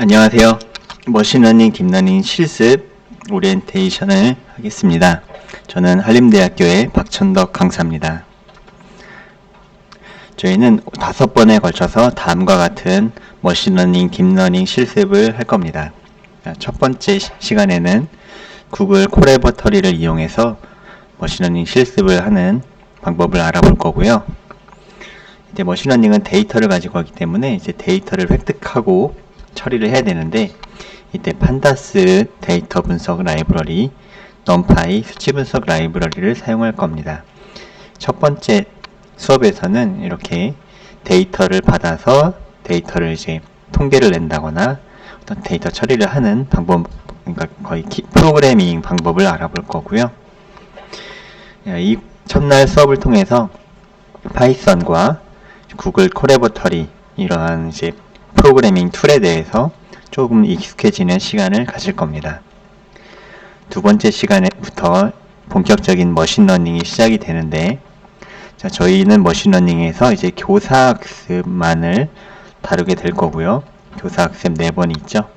안녕하세요. 머신러닝, 딥러닝 실습 오리엔테이션을 하겠습니다. 저는 한림대학교의 박천덕 강사입니다. 저희는 5번에 걸쳐서 다음과 같은 머신러닝, 딥러닝 실습을 할 겁니다. 첫 번째 시간에는 구글 콜래버터리를 이용해서 머신러닝 실습을 하는 방법을 알아볼 거고요. 이제 머신러닝은 데이터를 가지고 하기 때문에 이제 데이터를 획득하고 처리를 해야 되는데, 이때 판다스 데이터 분석 라이브러리, 넘파이 수치 분석 라이브러리를 사용할 겁니다. 첫 번째 수업에서는 이렇게 데이터를 받아서 데이터를 이제 통계를 낸다거나 어떤 데이터 처리를 하는 방법, 그러니까 거의 프로그래밍 방법을 알아볼 거고요. 이 첫날 수업을 통해서 파이썬과 구글 콜래버터리, 이러한 이제 프로그래밍 툴에 대해서 조금 익숙해지는 시간을 가질 겁니다. 두 번째 시간부터 본격적인 머신러닝이 시작이 되는데, 저희는 머신러닝에서 이제 교사학습만을 다루게 될 거고요. 교사학습 4번이 있죠.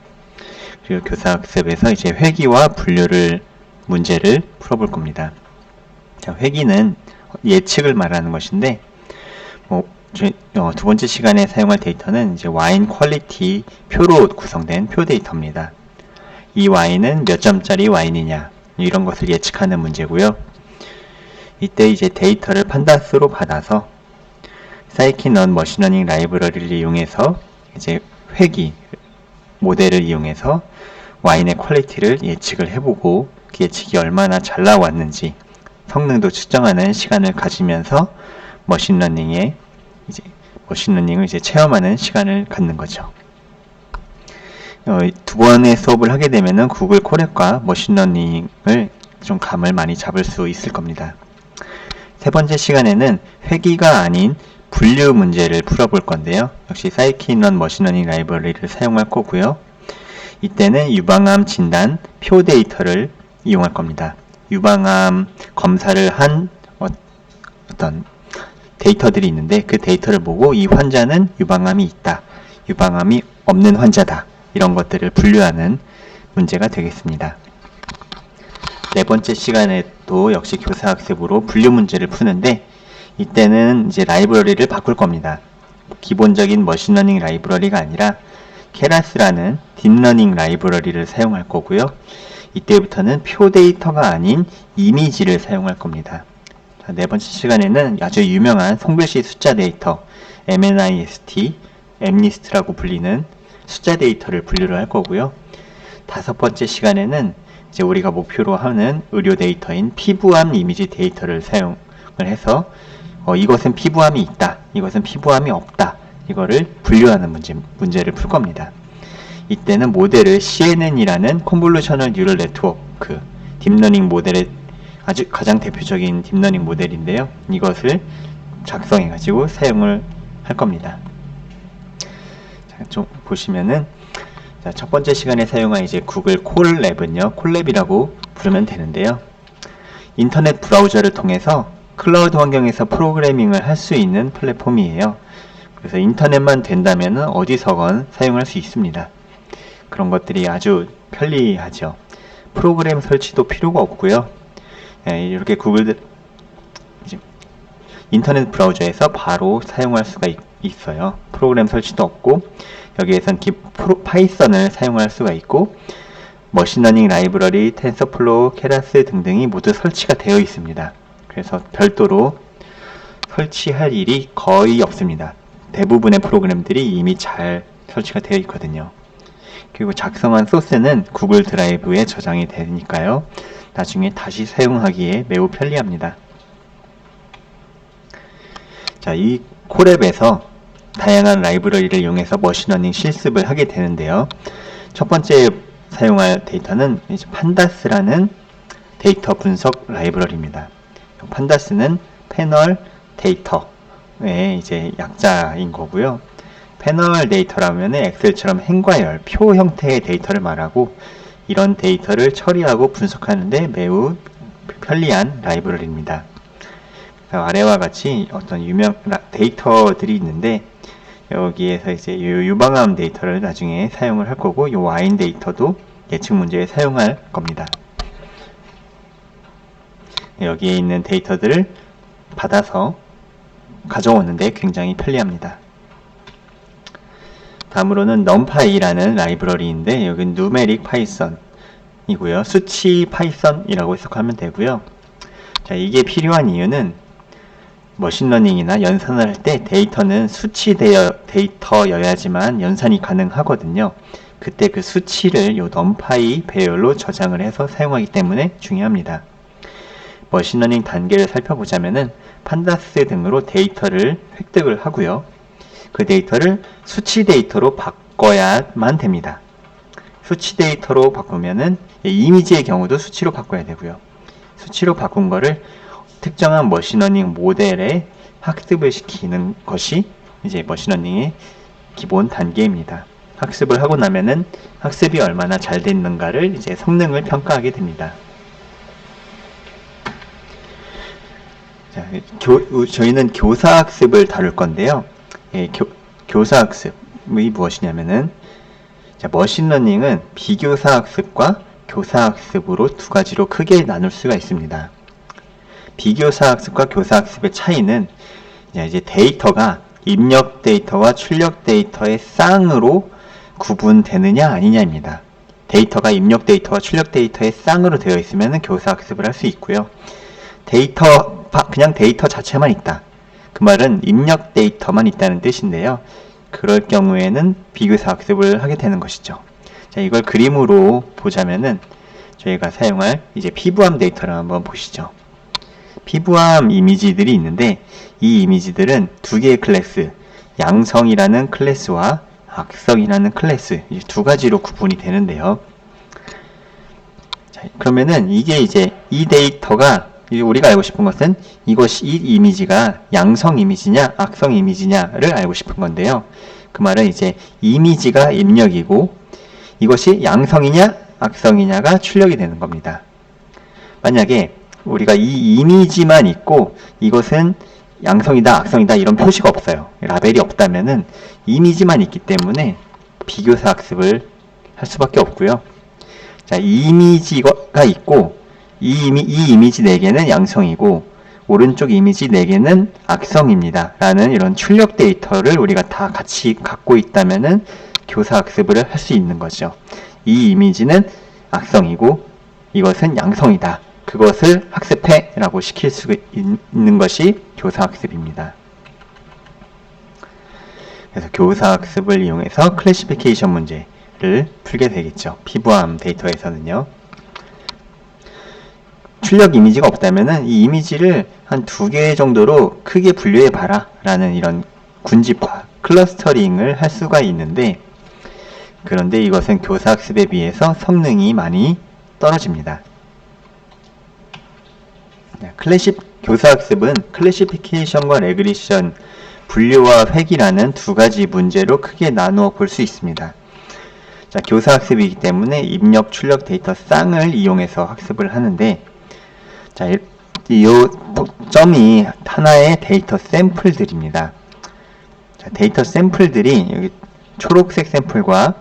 그리고 교사학습에서 이제 회귀와 분류를 문제를 풀어볼 겁니다. 회귀는 예측을 말하는 것인데, 두 번째 시간에 사용할 데이터는 이제 와인 퀄리티 표로 구성된 표 데이터입니다. 이 와인은 몇 점짜리 와인이냐, 이런 것을 예측하는 문제고요. 이때 이제 데이터를 판다스로 받아서 사이킨런 머신러닝 라이브러리를 이용해서 이제 회귀 모델을 이용해서 와인의 퀄리티를 예측을 해보고 그 예측이 얼마나 잘 나왔는지 성능도 측정하는 시간을 가지면서 머신러닝을 이제 체험하는 시간을 갖는 거죠. 두 번의 수업을 하게 되면은 구글 콜랩과 머신러닝을 좀 감을 많이 잡을 수 있을 겁니다. 세 번째 시간에는 회귀가 아닌 분류 문제를 풀어볼 건데요. 역시 사이킨런 머신러닝 라이브러리를 사용할 거고요. 이때는 유방암 진단 표 데이터를 이용할 겁니다. 유방암 검사를 한 어떤 데이터들이 있는데, 그 데이터를 보고 이 환자는 유방암이 있다, 유방암이 없는 환자다, 이런 것들을 분류하는 문제가 되겠습니다. 네 번째 시간에도 역시 교사학습으로 분류 문제를 푸는데, 이때는 이제 라이브러리를 바꿀 겁니다. 기본적인 머신러닝 라이브러리가 아니라 케라스라는 딥러닝 라이브러리를 사용할 거고요. 이때부터는 표 데이터가 아닌 이미지를 사용할 겁니다. 네 번째 시간에는 아주 유명한 손글씨 숫자 데이터 MNIST, MNIST라고 불리는 숫자 데이터를 분류를 할 거고요. 다섯 번째 시간에는 이제 우리가 목표로 하는 의료 데이터인 피부암 이미지 데이터를 사용을 해서 이것은 피부암이 있다, 이것은 피부암이 없다, 이거를 분류하는 문제를 풀 겁니다. 이때는 모델을 CNN이라는 컨볼루셔널 뉴럴 네트워크 딥러닝 모델의 아주 가장 대표적인 딥러닝 모델인데요. 이것을 작성해 가지고 사용을 할 겁니다. 자, 좀 보시면은, 첫 번째 시간에 사용한 이제 구글 콜랩은요, 콜랩이라고 부르면 되는데요. 인터넷 브라우저를 통해서 클라우드 환경에서 프로그래밍을 할 수 있는 플랫폼이에요. 그래서 인터넷만 된다면은 어디서건 사용할 수 있습니다. 그런 것들이 아주 편리하죠. 프로그램 설치도 필요가 없고요. 이렇게 구글 인터넷 브라우저에서 바로 사용할 수가 있어요. 프로그램 설치도 없고, 여기에선 파이썬을 사용할 수가 있고, 머신러닝 라이브러리, 텐서플로우, 케라스 등등이 모두 설치가 되어 있습니다. 그래서 별도로 설치할 일이 거의 없습니다. 대부분의 프로그램들이 이미 잘 설치가 되어 있거든요. 그리고 작성한 소스는 구글 드라이브에 저장이 되니까요, 나중에 다시 사용하기에 매우 편리합니다. 자, 이 콜앱에서 다양한 라이브러리를 이용해서 머신러닝 실습을 하게 되는데요. 첫 번째 사용할 데이터는 이제 판다스라는 데이터 분석 라이브러리입니다. 판다스는 패널 데이터의 이제 약자인 거고요. 패널 데이터라면 엑셀처럼 행과 열, 표 형태의 데이터를 말하고, 이런 데이터를 처리하고 분석하는데 매우 편리한 라이브러리입니다. 아래와 같이 어떤 유명 데이터들이 있는데, 여기에서 이제 이 유방암 데이터를 나중에 사용을 할 거고, 이 와인 데이터도 예측 문제에 사용할 겁니다. 여기에 있는 데이터들을 받아서 가져오는데 굉장히 편리합니다. 다음으로는 numpy라는 라이브러리인데, 여기는 numeric python이고요. 수치 파이썬이라고 해석하면 되고요. 자, 이게 필요한 이유는 머신러닝이나 연산을 할 때 데이터는 수치 데이터여야지만 연산이 가능하거든요. 그때 그 수치를 요 numpy 배열로 저장을 해서 사용하기 때문에 중요합니다. 머신러닝 단계를 살펴보자면은 판다스 등으로 데이터를 획득을 하고요. 그 데이터를 수치 데이터로 바꿔야만 됩니다. 수치 데이터로 바꾸면은 이미지의 경우도 수치로 바꿔야 되고요. 수치로 바꾼 거를 특정한 머신러닝 모델에 학습을 시키는 것이 이제 머신러닝의 기본 단계입니다. 학습을 하고 나면은 학습이 얼마나 잘 됐는가를 이제 성능을 평가하게 됩니다. 자, 저희는 교사학습을 다룰 건데요. 교사학습이 무엇이냐면은, 자, 머신러닝은 비교사학습과 교사학습으로 두 가지로 크게 나눌 수가 있습니다. 비교사학습과 교사학습의 차이는 이제 데이터가 입력 데이터와 출력 데이터의 쌍으로 구분되느냐 아니냐입니다. 데이터가 입력 데이터와 출력 데이터의 쌍으로 되어 있으면 교사학습을 할 수 있고요. 그냥 데이터 자체만 있다. 그 말은 입력 데이터만 있다는 뜻인데요. 그럴 경우에는 비교사학습을 하게 되는 것이죠. 자, 이걸 그림으로 보자면은 저희가 사용할 이제 피부암 데이터를 한번 보시죠. 피부암 이미지들이 있는데, 이 이미지들은 두 개의 클래스, 양성이라는 클래스와 악성이라는 클래스, 이 두 가지로 구분이 되는데요. 자, 그러면은 이게 이제 이 데이터가, 우리가 알고 싶은 것은 이 이미지가 양성 이미지냐 악성 이미지냐를 알고 싶은 건데요. 그 말은 이제 이미지가 입력이고 이것이 양성이냐 악성이냐가 출력이 되는 겁니다. 만약에 우리가 이 이미지만 있고 이것은 양성이다 악성이다 이런 표시가 없어요. 라벨이 없다면은 이미지만 있기 때문에 비교사 학습을 할 수밖에 없고요. 자, 이미지가 있고 이 이미지 4개는 양성이고 오른쪽 이미지 4개는 악성입니다 라는 이런 출력 데이터를 우리가 다 같이 갖고 있다면은 교사 학습을 할 수 있는 거죠. 이 이미지는 악성이고 이것은 양성이다, 그것을 학습해 라고 시킬 수 있는 것이 교사 학습입니다. 그래서 교사 학습을 이용해서 클래시피케이션 문제를 풀게 되겠죠. 피부암 데이터에서는요. 출력 이미지가 없다면은 이 이미지를 한 2개 정도로 크게 분류해 봐라 라는 이런 군집화, 클러스터링을 할 수가 있는데, 그런데 이것은 교사학습에 비해서 성능이 많이 떨어집니다. 교사학습은 클래시피케이션과 레그레션, 분류와 획이라는 2가지 문제로 크게 나누어 볼 수 있습니다. 자, 교사학습이기 때문에 입력, 출력 데이터 쌍을 이용해서 학습을 하는데, 자, 이 점이 하나의 데이터 샘플들입니다. 자, 데이터 샘플들이 여기 초록색 샘플과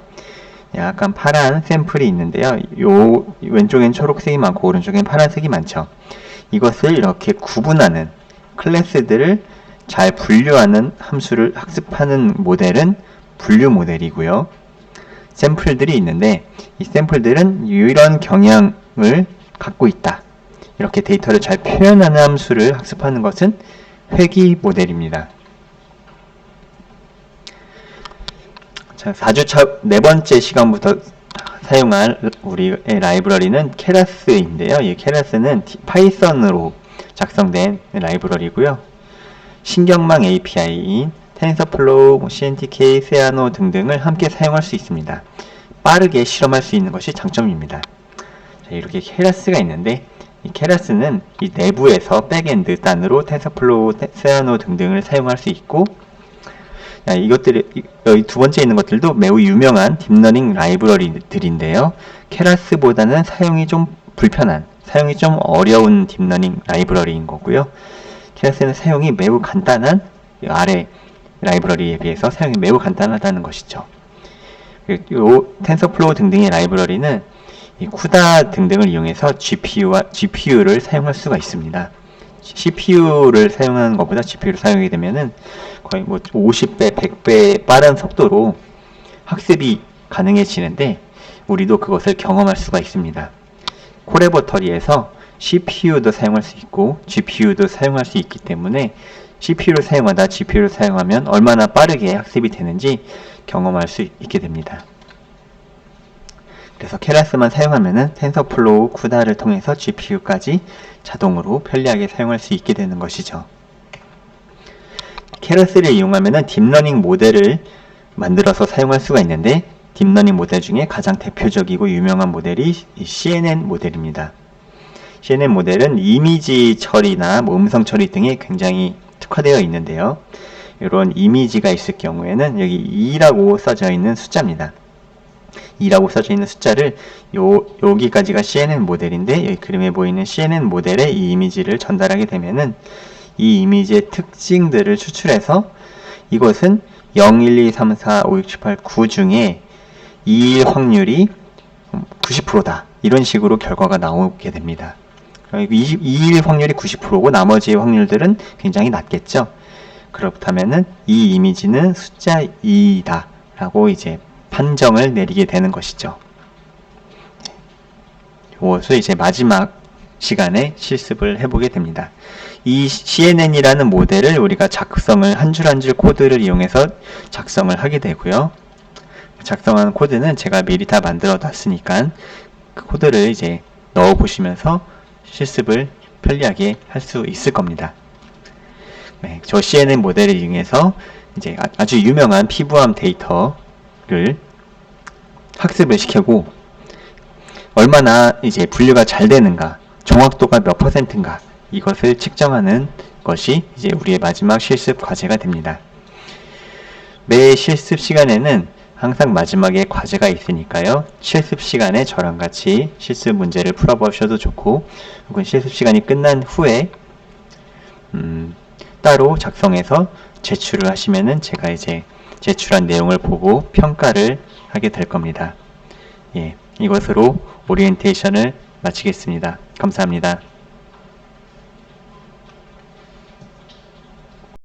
약간 파란 샘플이 있는데요. 요 왼쪽엔 초록색이 많고 오른쪽엔 파란색이 많죠. 이것을 이렇게 구분하는 클래스들을 잘 분류하는 함수를 학습하는 모델은 분류 모델이고요. 샘플들이 있는데 이 샘플들은 이런 경향을 갖고 있다, 이렇게 데이터를 잘 표현하는 함수를 학습하는 것은 회귀 모델입니다. 자, 4주차 4번째 시간부터 사용할 우리의 라이브러리는 케라스인데요. 이 케라스는 파이썬으로 작성된 라이브러리고요. 신경망 API인 텐서플로우, CNTK, 세아노 등등을 함께 사용할 수 있습니다. 빠르게 실험할 수 있는 것이 장점입니다. 자, 이렇게 케라스가 있는데 이 케라스는 이 내부에서 백엔드 단으로 텐서플로우, 세아노 등등을 사용할 수 있고, 이것들이 여기 두 번째 있는 것들도 매우 유명한 딥러닝 라이브러리들인데요. 케라스보다는 사용이 좀 불편한, 사용이 좀 어려운 딥러닝 라이브러리인 거고요. 케라스는 사용이 매우 간단한 아래 라이브러리에 비해서 사용이 매우 간단하다는 것이죠. 요 텐서플로우 등등의 라이브러리는 이 쿠다 등등을 이용해서 GPU를 사용할 수가 있습니다. CPU를 사용하는 것보다 GPU를 사용하게 되면은 거의 뭐 50배, 100배 빠른 속도로 학습이 가능해지는데 우리도 그것을 경험할 수가 있습니다. 콜레보터리에서 CPU도 사용할 수 있고 GPU도 사용할 수 있기 때문에 CPU를 사용하다 GPU를 사용하면 얼마나 빠르게 학습이 되는지 경험할 수 있게 됩니다. 그래서 케라스만 사용하면은 텐서플로우 쿠다를 통해서 GPU까지 자동으로 편리하게 사용할 수 있게 되는 것이죠. 케라스를 이용하면은 딥러닝 모델을 만들어서 사용할 수가 있는데 딥러닝 모델 중에 가장 대표적이고 유명한 모델이 CNN 모델입니다. CNN 모델은 이미지 처리나 음성 처리 등에 굉장히 특화되어 있는데요. 이런 이미지가 있을 경우에는 여기 2라고 써져 있는 숫자입니다. 2라고 써져 있는 숫자를 여기까지가 CNN 모델인데 여기 그림에 보이는 CNN 모델에 이 이미지를 전달하게 되면은 이 이미지의 특징들을 추출해서 이것은 0, 1, 2, 3, 4, 5, 6, 7, 8, 9 중에 2일 확률이 90%다. 이런 식으로 결과가 나오게 됩니다. 2일 확률이 90%고 나머지의 확률들은 굉장히 낮겠죠. 그렇다면은 이 이미지는 숫자 2다 라고 이제 판정을 내리게 되는 것이죠. 이것을 이제 마지막 시간에 실습을 해보게 됩니다. 이 CNN이라는 모델을 우리가 작성을 한 줄 한 줄 코드를 이용해서 작성을 하게 되고요. 작성한 코드는 제가 미리 다 만들어 놨으니까 그 코드를 이제 넣어 보시면서 실습을 편리하게 할 수 있을 겁니다. 네, 저 CNN 모델을 이용해서 이제 아주 유명한 피부암 데이터를 학습을 시키고 얼마나 이제 분류가 잘 되는가, 정확도가 몇 %인가 이것을 측정하는 것이 이제 우리의 마지막 실습 과제가 됩니다. 매 실습 시간에는 항상 마지막에 과제가 있으니까요. 실습 시간에 저랑 같이 실습 문제를 풀어보셔도 좋고 혹은 실습 시간이 끝난 후에 따로 작성해서 제출을 하시면은 제가 이제 제출한 내용을 보고 평가를 하게 될 겁니다. 예, 이것으로 오리엔테이션을 마치겠습니다. 감사합니다.